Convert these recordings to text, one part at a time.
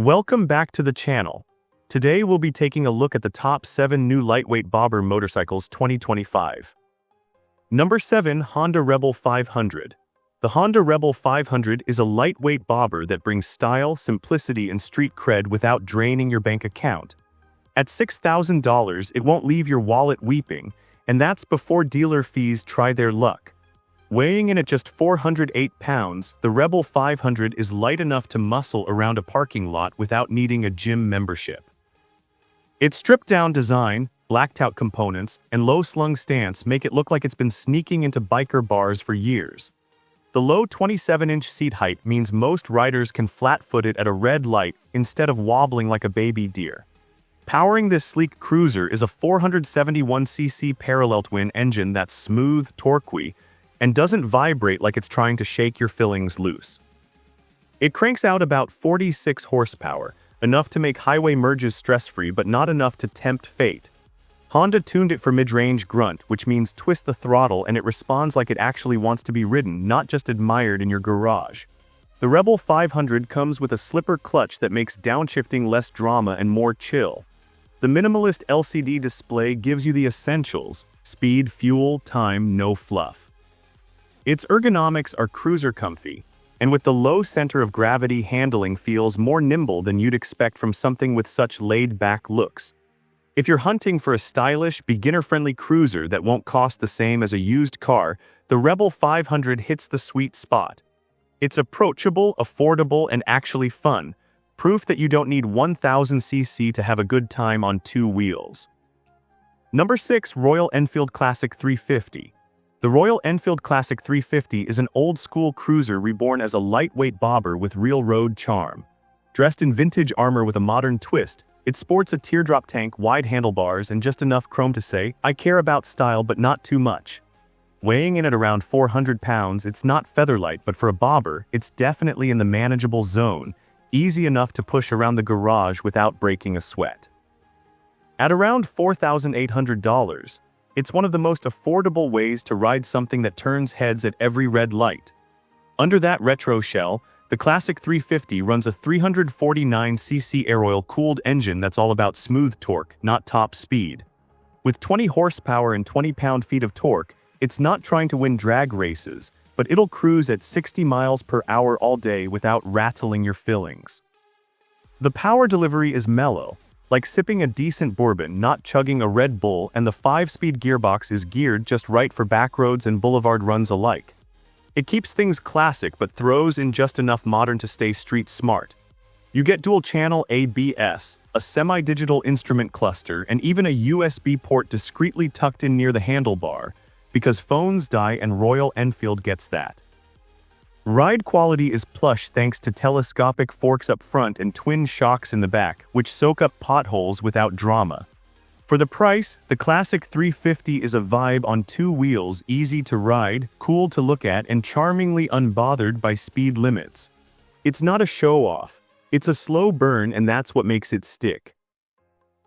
Welcome back to the channel. Today we'll be taking a look at the top 7 new lightweight bobber motorcycles 2025. Number 7. Honda Rebel 500. The Honda Rebel 500 is a lightweight bobber that brings style, simplicity, and street cred without draining your bank account. At $6,000, it won't leave your wallet weeping, and that's before dealer fees try their luck. Weighing in at just 408 pounds, the Rebel 500 is light enough to muscle around a parking lot without needing a gym membership. Its stripped-down design, blacked-out components, and low-slung stance make it look like it's been sneaking into biker bars for years. The low 27-inch seat height means most riders can flat-foot it at a red light instead of wobbling like a baby deer. Powering this sleek cruiser is a 471cc parallel twin engine that's smooth, torquey, and doesn't vibrate like it's trying to shake your fillings loose. It cranks out about 46 horsepower, enough to make highway merges stress-free but not enough to tempt fate. Honda tuned it for mid-range grunt, which means twist the throttle and it responds like it actually wants to be ridden, not just admired in your garage. The Rebel 500 comes with a slipper clutch that makes downshifting less drama and more chill. The minimalist LCD display gives you the essentials: speed, fuel, time, no fluff. Its ergonomics are cruiser comfy, and with the low center of gravity, handling feels more nimble than you'd expect from something with such laid-back looks. If you're hunting for a stylish, beginner-friendly cruiser that won't cost the same as a used car, the Rebel 500 hits the sweet spot. It's approachable, affordable, and actually fun, proof that you don't need 1000cc to have a good time on two wheels. Number 6. Royal Enfield Classic 350. The Royal Enfield Classic 350 is an old-school cruiser reborn as a lightweight bobber with real road charm. Dressed in vintage armor with a modern twist, it sports a teardrop tank, wide handlebars, and just enough chrome to say, "I care about style but not too much." Weighing in at around 400 pounds, it's not featherlight, but for a bobber, it's definitely in the manageable zone, easy enough to push around the garage without breaking a sweat. At around $4,800, it's one of the most affordable ways to ride something that turns heads at every red light. Under that retro shell, the Classic 350 runs a 349cc air-oil-cooled engine that's all about smooth torque, not top speed. With 20 horsepower and 20 pound-feet of torque, it's not trying to win drag races, but it'll cruise at 60 miles per hour all day without rattling your fillings. The power delivery is mellow, like sipping a decent bourbon, not chugging a Red Bull, and the 5-speed gearbox is geared just right for backroads and boulevard runs alike. It keeps things classic but throws in just enough modern to stay street smart. You get dual-channel ABS, a semi-digital instrument cluster, and even a USB port discreetly tucked in near the handlebar, because phones die and Royal Enfield gets that. Ride quality is plush thanks to telescopic forks up front and twin shocks in the back, which soak up potholes without drama. For the price, the Classic 350 is a vibe on two wheels, easy to ride, cool to look at, and charmingly unbothered by speed limits. It's not a show-off. It's a slow burn, and that's what makes it stick.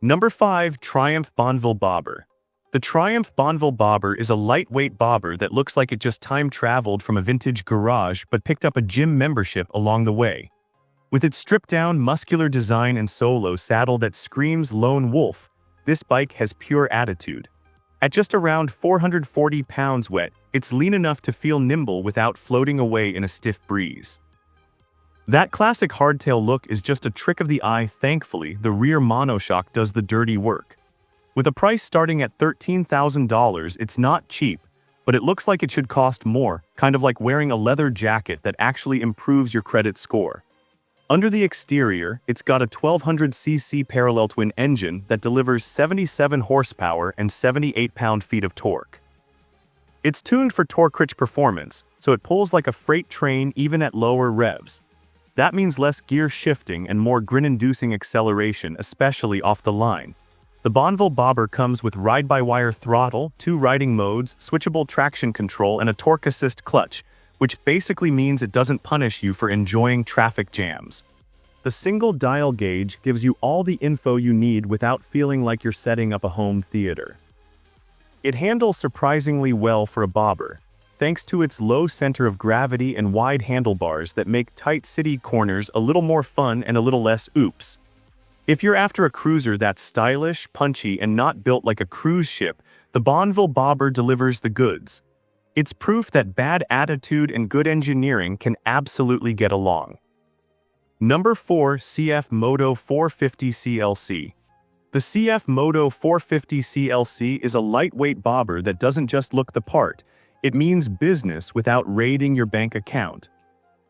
Number 5. Triumph Bonville Bobber. The Triumph Bonneville Bobber is a lightweight bobber that looks like it just time-traveled from a vintage garage but picked up a gym membership along the way. With its stripped-down, muscular design and solo saddle that screams lone wolf, this bike has pure attitude. At just around 440 pounds wet, it's lean enough to feel nimble without floating away in a stiff breeze. That classic hardtail look is just a trick of the eye. Thankfully, the rear monoshock does the dirty work. With a price starting at $13,000, it's not cheap, but it looks like it should cost more, kind of like wearing a leather jacket that actually improves your credit score. Under the exterior, it's got a 1200cc parallel twin engine that delivers 77 horsepower and 78 pound-feet of torque. It's tuned for torque-rich performance, so it pulls like a freight train even at lower revs. That means less gear shifting and more grin-inducing acceleration, especially off the line. The Bonneville Bobber comes with ride-by-wire throttle, 2 riding modes, switchable traction control, and a torque assist clutch, which basically means it doesn't punish you for enjoying traffic jams. The single dial gauge gives you all the info you need without feeling like you're setting up a home theater. It handles surprisingly well for a bobber, thanks to its low center of gravity and wide handlebars that make tight city corners a little more fun and a little less oops. If you're after a cruiser that's stylish, punchy, and not built like a cruise ship, the Bonneville Bobber delivers the goods. It's proof that bad attitude and good engineering can absolutely get along. Number 4. CFMoto 450 CLC. The CFMoto 450 CLC is a lightweight bobber that doesn't just look the part, it means business without raiding your bank account.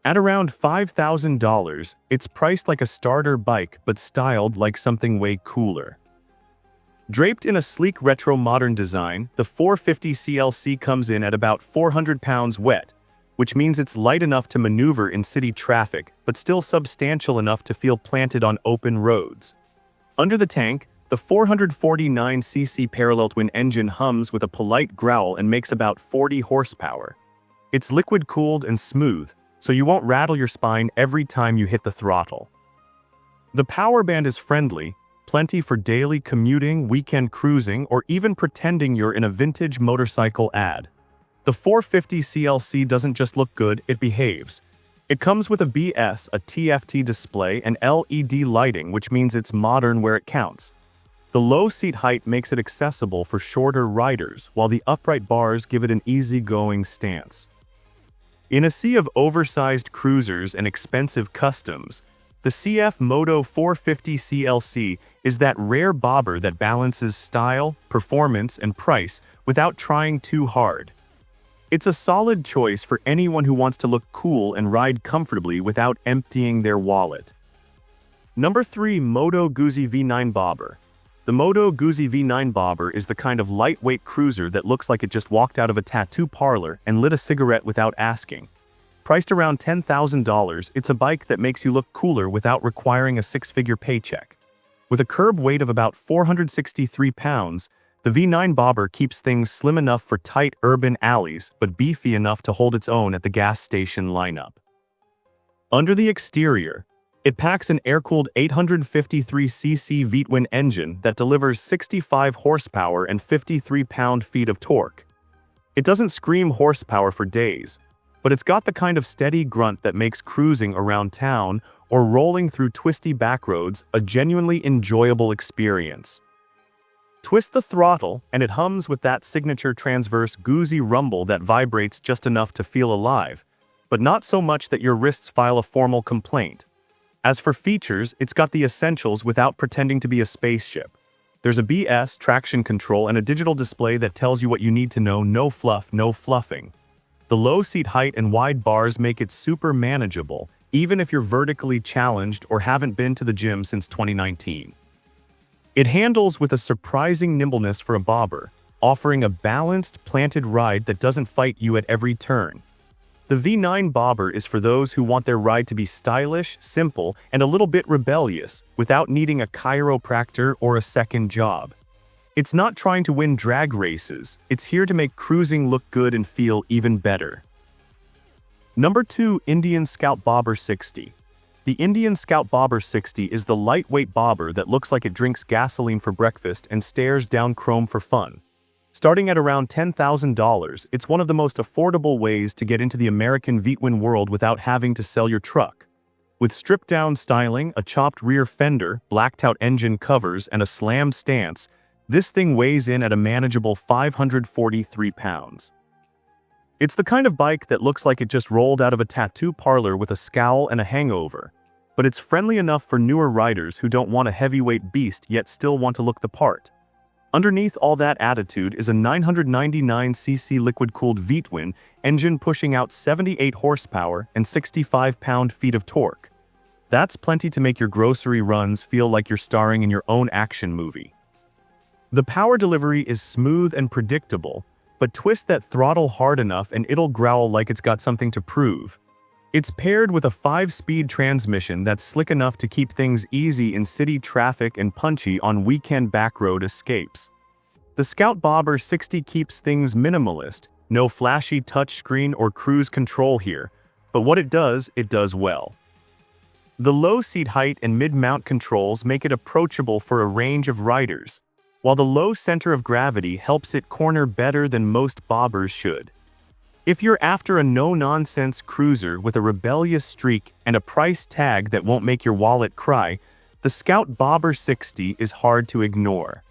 At around $5,000, it's priced like a starter bike but styled like something way cooler. Draped in a sleek retro-modern design, the 450 CLC comes in at about 400 pounds wet, which means it's light enough to maneuver in city traffic but still substantial enough to feel planted on open roads. Under the tank, the 449cc parallel twin engine hums with a polite growl and makes about 40 horsepower. It's liquid-cooled and smooth, so you won't rattle your spine every time you hit the throttle. The power band is friendly, plenty for daily commuting, weekend cruising, or even pretending you're in a vintage motorcycle ad. The 450 CLC doesn't just look good, it behaves. It comes with a BS, a TFT display, and LED lighting, which means it's modern where it counts. The low seat height makes it accessible for shorter riders, while the upright bars give it an easygoing stance. In a sea of oversized cruisers and expensive customs, the CFMoto 450 CLC is that rare bobber that balances style, performance, and price without trying too hard. It's a solid choice for anyone who wants to look cool and ride comfortably without emptying their wallet. Number 3. Moto Guzzi V9 Bobber. The Moto Guzzi V9 Bobber is the kind of lightweight cruiser that looks like it just walked out of a tattoo parlor and lit a cigarette without asking. Priced around $10,000, it's a bike that makes you look cooler without requiring a six-figure paycheck. With a curb weight of about 463 pounds, the V9 Bobber keeps things slim enough for tight urban alleys but beefy enough to hold its own at the gas station lineup. Under the exterior, it packs an air-cooled 853cc V-twin engine that delivers 65 horsepower and 53 pound-feet of torque. It doesn't scream horsepower for days, but it's got the kind of steady grunt that makes cruising around town or rolling through twisty backroads a genuinely enjoyable experience. Twist the throttle, and it hums with that signature transverse Guzzi rumble that vibrates just enough to feel alive, but not so much that your wrists file a formal complaint. As for features, it's got the essentials without pretending to be a spaceship. There's a BS, traction control, and a digital display that tells you what you need to know, no fluff, no fluffing. The low seat height and wide bars make it super manageable, even if you're vertically challenged or haven't been to the gym since 2019. It handles with a surprising nimbleness for a bobber, offering a balanced, planted ride that doesn't fight you at every turn. The V9 Bobber is for those who want their ride to be stylish, simple, and a little bit rebellious, without needing a chiropractor or a second job. It's not trying to win drag races, it's here to make cruising look good and feel even better. Number 2. Indian Scout Bobber 60. The Indian Scout Bobber 60 is the lightweight bobber that looks like it drinks gasoline for breakfast and stares down chrome for fun. Starting at around $10,000, it's one of the most affordable ways to get into the American V-twin world without having to sell your truck. With stripped-down styling, a chopped rear fender, blacked-out engine covers, and a slammed stance, this thing weighs in at a manageable 543 pounds. It's the kind of bike that looks like it just rolled out of a tattoo parlor with a scowl and a hangover, but it's friendly enough for newer riders who don't want a heavyweight beast yet still want to look the part. Underneath all that attitude is a 999cc liquid-cooled V-twin engine pushing out 78 horsepower and 65 pound-feet of torque. That's plenty to make your grocery runs feel like you're starring in your own action movie. The power delivery is smooth and predictable, but twist that throttle hard enough and it'll growl like it's got something to prove. It's paired with a 5-speed transmission that's slick enough to keep things easy in city traffic and punchy on weekend backroad escapes. The Scout Bobber 60 keeps things minimalist, no flashy touchscreen or cruise control here, but what it does well. The low seat height and mid-mount controls make it approachable for a range of riders, while the low center of gravity helps it corner better than most bobbers should. If you're after a no-nonsense cruiser with a rebellious streak and a price tag that won't make your wallet cry, the Scout Bobber 60 is hard to ignore.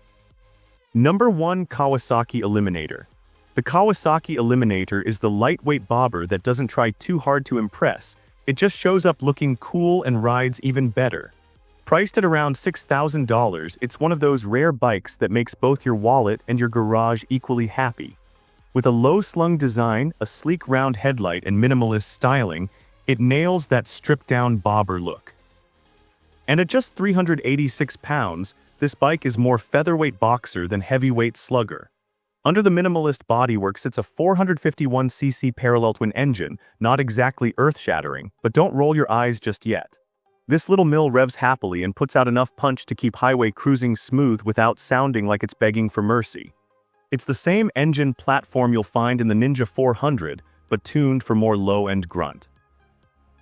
Number 1. Kawasaki Eliminator. The Kawasaki Eliminator is the lightweight bobber that doesn't try too hard to impress. It just shows up looking cool and rides even better. Priced at around $6,000, it's one of those rare bikes that makes both your wallet and your garage equally happy. With a low-slung design, a sleek round headlight, and minimalist styling, it nails that stripped-down bobber look. And at just 386 pounds, this bike is more featherweight boxer than heavyweight slugger. Under the minimalist bodywork sits a 451cc parallel twin engine, not exactly earth-shattering, but don't roll your eyes just yet. This little mill revs happily and puts out enough punch to keep highway cruising smooth without sounding like it's begging for mercy. It's the same engine platform you'll find in the Ninja 400, but tuned for more low-end grunt.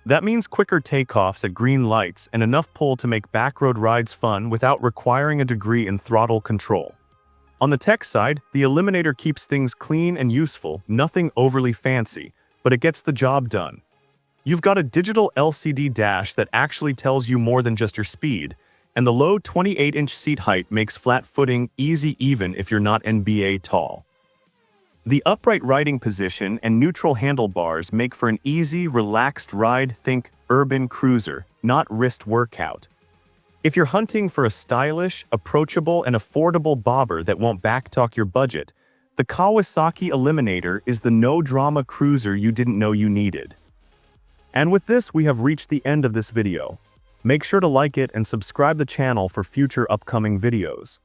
That means quicker takeoffs at green lights and enough pull to make backroad rides fun without requiring a degree in throttle control. On the tech side, the Eliminator keeps things clean and useful, nothing overly fancy, but it gets the job done. You've got a digital LCD dash that actually tells you more than just your speed, and the low 28-inch seat height makes flat footing easy even if you're not NBA tall. The upright riding position and neutral handlebars make for an easy, relaxed ride. Think urban cruiser, not wrist workout. If you're hunting for a stylish, approachable, and affordable bobber that won't backtalk your budget, the Kawasaki Eliminator is the no-drama cruiser you didn't know you needed. And with this, we have reached the end of this video. Make sure to like it and subscribe the channel for future upcoming videos.